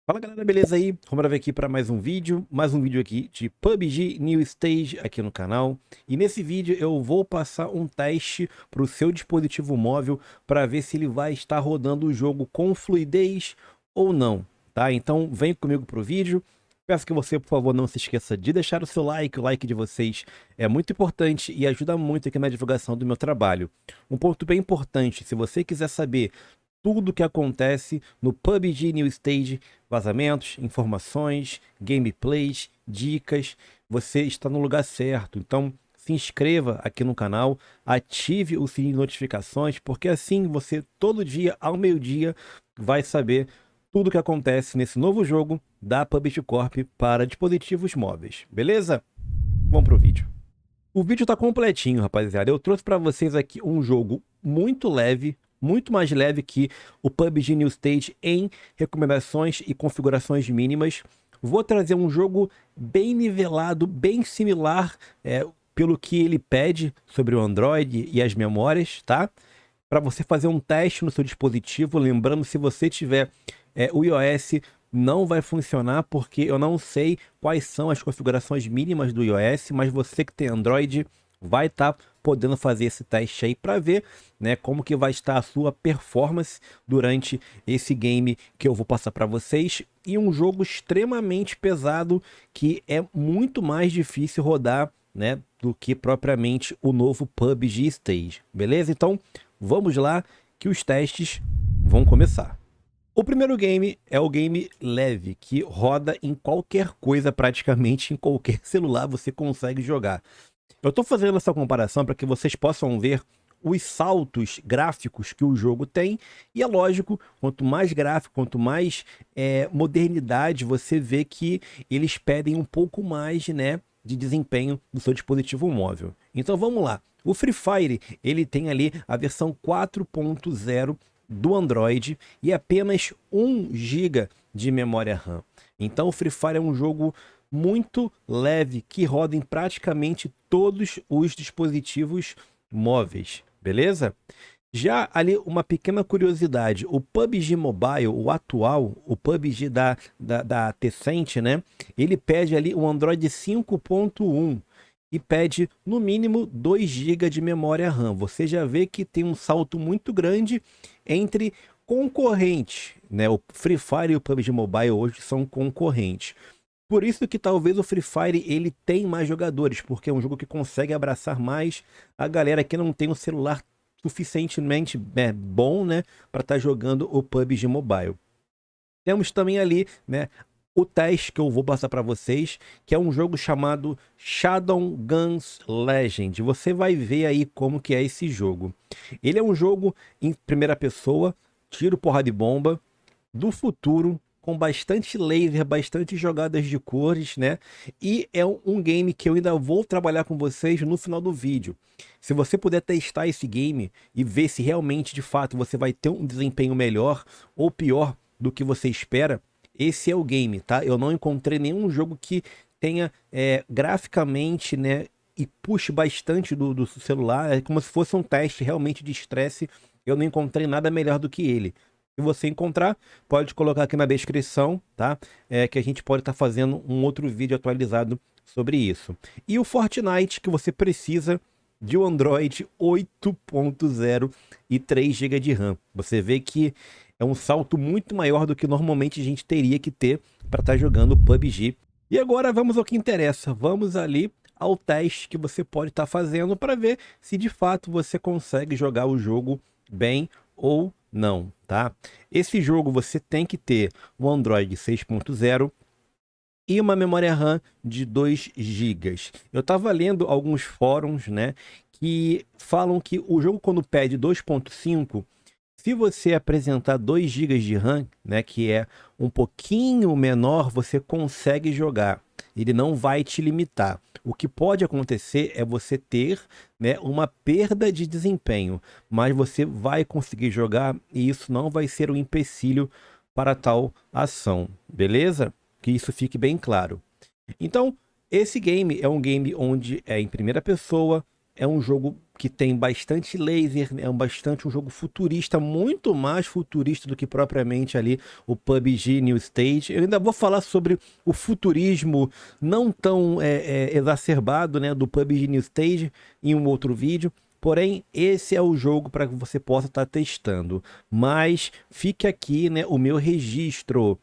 Fala galera, beleza aí? Vamos ver aqui para mais um vídeo aqui de PUBG New Stage aqui no canal. E nesse vídeo eu vou passar um teste para o seu dispositivo móvel para ver se ele vai estar rodando o jogo com fluidez ou não, tá? Então vem comigo pro vídeo. Peço que você, por favor, não se esqueça de deixar o seu like. O like de vocês é muito importante e ajuda muito aqui na divulgação do meu trabalho. Um ponto bem importante, se você quiser saber tudo que acontece no PUBG New Stage, vazamentos, informações, gameplays, dicas, você está no lugar certo. Então se inscreva aqui no canal, ative o sininho de notificações, porque assim você todo dia ao meio-dia vai saber tudo que acontece nesse novo jogo da PUBG Corp para dispositivos móveis, beleza? Vamos pro vídeo. O vídeo tá completinho, rapaziada. Eu trouxe para vocês aqui um jogo muito leve, muito mais leve que o PUBG New Stage em recomendações e configurações mínimas. Vou trazer um jogo bem nivelado, bem similar pelo que ele pede sobre o Android e as memórias, tá? Para você fazer um teste no seu dispositivo. Lembrando, se você tiver o iOS, não vai funcionar porque eu não sei quais são as configurações mínimas do iOS, mas você que tem Android vai estar podendo fazer esse teste aí para ver, né, como que vai estar a sua performance durante esse game que eu vou passar para vocês. E um jogo extremamente pesado que é muito mais difícil rodar, né, do que propriamente o novo PUBG Stage, beleza? Então vamos lá que os testes vão começar. O primeiro game é o game leve, que roda em qualquer coisa, praticamente em qualquer celular você consegue jogar. Eu estou fazendo essa comparação para que vocês possam ver os saltos gráficos que o jogo tem. E é lógico, quanto mais gráfico, quanto mais modernidade, você vê que eles pedem um pouco mais, né, de desempenho do seu dispositivo móvel. Então vamos lá. O Free Fire, ele tem ali a versão 4.0 do Android e apenas 1 GB de memória RAM. Então o Free Fire é um jogo muito leve que roda em praticamente todos os dispositivos móveis, beleza? Já ali uma pequena curiosidade, o PUBG Mobile, o atual, o PUBG da Tencent, né? Ele pede ali um Android 5.1 e pede no mínimo 2 GB de memória RAM. Você já vê que tem um salto muito grande entre concorrentes, né? O Free Fire e o PUBG Mobile hoje são concorrentes. Por isso que talvez o Free Fire ele tem mais jogadores, porque é um jogo que consegue abraçar mais a galera que não tem um celular suficientemente bom, né, para estar jogando o PUBG Mobile. Temos também ali, né, o teste que eu vou passar para vocês, que é um jogo chamado Shadowguns Legend. Você vai ver aí como que é esse jogo. Ele é um jogo em primeira pessoa, tiro, porrada de bomba, do futuro, com bastante laser, bastante jogadas de cores, né? E é um game que eu ainda vou trabalhar com vocês no final do vídeo. Se você puder testar esse game e ver se realmente, de fato, você vai ter um desempenho melhor ou pior do que você espera, esse é o game, tá? Eu não encontrei nenhum jogo que tenha graficamente, né, e puxe bastante do celular. É como se fosse um teste realmente de estresse. Eu não encontrei nada melhor do que ele. Se você encontrar, pode colocar aqui na descrição, tá? Que a gente pode estar fazendo um outro vídeo atualizado sobre isso. E o Fortnite, que você precisa de um Android 8.0 e 3 GB de RAM. Você vê que é um salto muito maior do que normalmente a gente teria que ter para estar jogando PUBG. E agora vamos ao que interessa. Vamos ali ao teste que você pode estar fazendo para ver se de fato você consegue jogar o jogo bem ou não, tá? Esse jogo você tem que ter um Android 6.0 e uma memória RAM de 2 GB. Eu estava lendo alguns fóruns, né, que falam que o jogo quando pede 2.5, se você apresentar 2 GB de RAM, né, que é um pouquinho menor, você consegue jogar. Ele não vai te limitar. O que pode acontecer é você ter, né, uma perda de desempenho, mas você vai conseguir jogar e isso não vai ser um empecilho para tal ação, beleza? Que isso fique bem claro. Então, esse game é um game onde é em primeira pessoa, é um jogo que tem bastante laser, é um jogo futurista, muito mais futurista do que propriamente ali o PUBG New Stage. Eu ainda vou falar sobre o futurismo não tão exacerbado, né, do PUBG New Stage em um outro vídeo. Porém, esse é o jogo para que você possa estar testando. Mas fique aqui, né, o meu registro.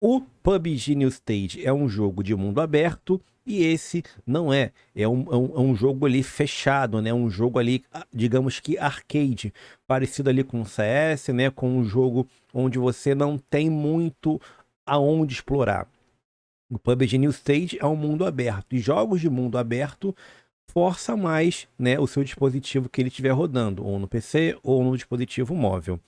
O PUBG New Stage é um jogo de mundo aberto e esse não é. É um jogo ali fechado, né? Um jogo ali, digamos que arcade, parecido ali com o CS, né? Com um jogo onde você não tem muito aonde explorar. O PUBG New Stage é um mundo aberto e jogos de mundo aberto força mais, né, o seu dispositivo que ele estiver rodando, ou no PC ou no dispositivo móvel.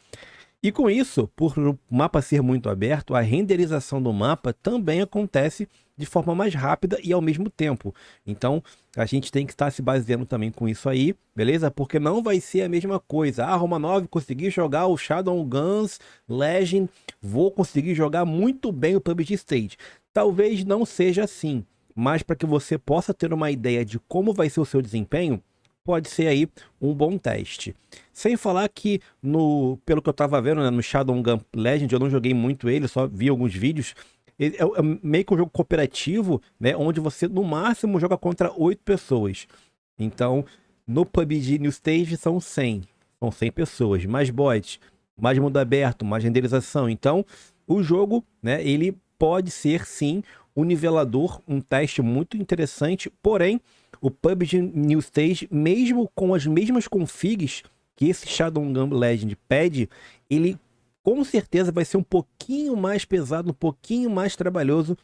E com isso, por o mapa ser muito aberto, a renderização do mapa também acontece de forma mais rápida e ao mesmo tempo. Então, a gente tem que estar se baseando também com isso aí, beleza? Porque não vai ser a mesma coisa. Ah, Roma 9, consegui jogar o Shadowguns Legend, vou conseguir jogar muito bem o PUBG Stage. Talvez não seja assim, mas para que você possa ter uma ideia de como vai ser o seu desempenho, pode ser aí um bom teste. Sem falar que, pelo que eu tava vendo, né, no Shadowgun Legend, eu não joguei muito ele, só vi alguns vídeos. É meio que um jogo cooperativo, né, onde você no máximo joga contra 8 pessoas. Então, no PUBG New Stage são 100 pessoas, mais bots, mais mundo aberto, mais renderização. Então, o jogo, né, ele pode ser sim um nivelador, um teste muito interessante, porém, o PUBG New Stage, mesmo com as mesmas configs que esse Shadowgun Legend pede, ele com certeza vai ser um pouquinho mais pesado, um pouquinho mais trabalhoso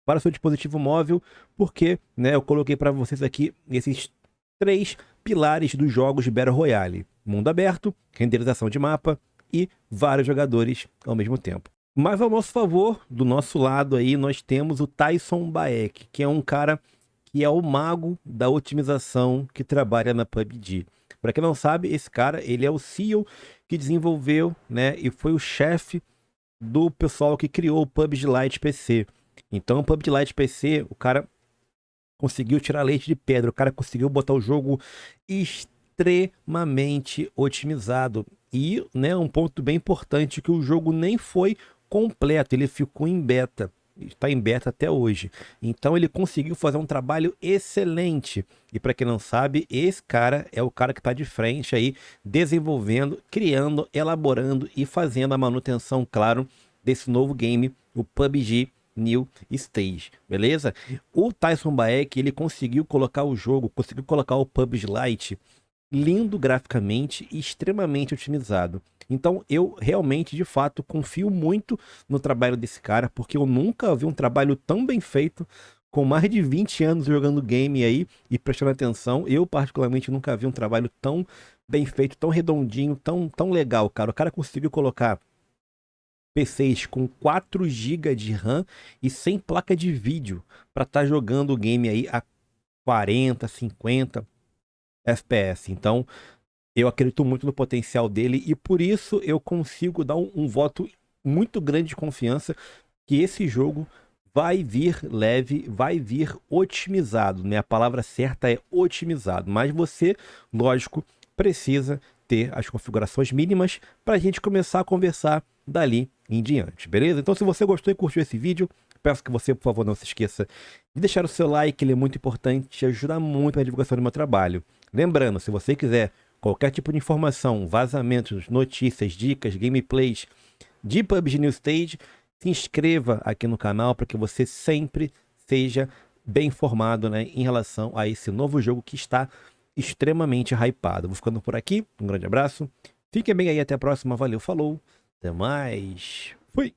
para o seu dispositivo móvel, porque, né, eu coloquei para vocês aqui esses 3 pilares dos jogos de Battle Royale: mundo aberto, renderização de mapa e vários jogadores ao mesmo tempo. Mas ao nosso favor, do nosso lado aí, nós temos o Tyson Bayek, que é um cara que é o mago da otimização que trabalha na PUBG. Para quem não sabe, esse cara, ele é o CEO que desenvolveu, né, e foi o chefe do pessoal que criou o PUBG Lite PC. Então, o PUBG Lite PC, o cara conseguiu tirar leite de pedra, o cara conseguiu botar o jogo extremamente otimizado. E, né, um ponto bem importante, que o jogo nem foi completo, ele ficou em beta, está em beta até hoje. Então ele conseguiu fazer um trabalho excelente. E para quem não sabe, esse cara é o cara que está de frente aí, desenvolvendo, criando, elaborando e fazendo a manutenção, claro, desse novo game, o PUBG New Stage, beleza? O Tyson Bayek, ele conseguiu colocar o jogo, conseguiu colocar o PUBG Lite lindo graficamente e extremamente otimizado. Então eu realmente, de fato, confio muito no trabalho desse cara, porque eu nunca vi um trabalho tão bem feito, com mais de 20 anos jogando game aí e prestando atenção. Eu particularmente nunca vi um trabalho tão bem feito, tão redondinho, tão legal, cara. O cara conseguiu colocar PCs com 4 GB de RAM e sem placa de vídeo para estar jogando o game aí a 40, 50 FPS. Então, eu acredito muito no potencial dele e por isso eu consigo dar um voto muito grande de confiança que esse jogo vai vir leve, vai vir otimizado, né? A palavra certa é otimizado, mas você, lógico, precisa ter as configurações mínimas para a gente começar a conversar dali em diante, beleza? Então, se você gostou e curtiu esse vídeo, peço que você, por favor, não se esqueça de deixar o seu like, ele é muito importante, ajuda muito na divulgação do meu trabalho. Lembrando, se você quiser qualquer tipo de informação, vazamentos, notícias, dicas, gameplays de PUBG New Stage, se inscreva aqui no canal para que você sempre seja bem informado, né, em relação a esse novo jogo que está extremamente hypado. Vou ficando por aqui, um grande abraço, fiquem bem aí, até a próxima, valeu, falou, até mais, fui!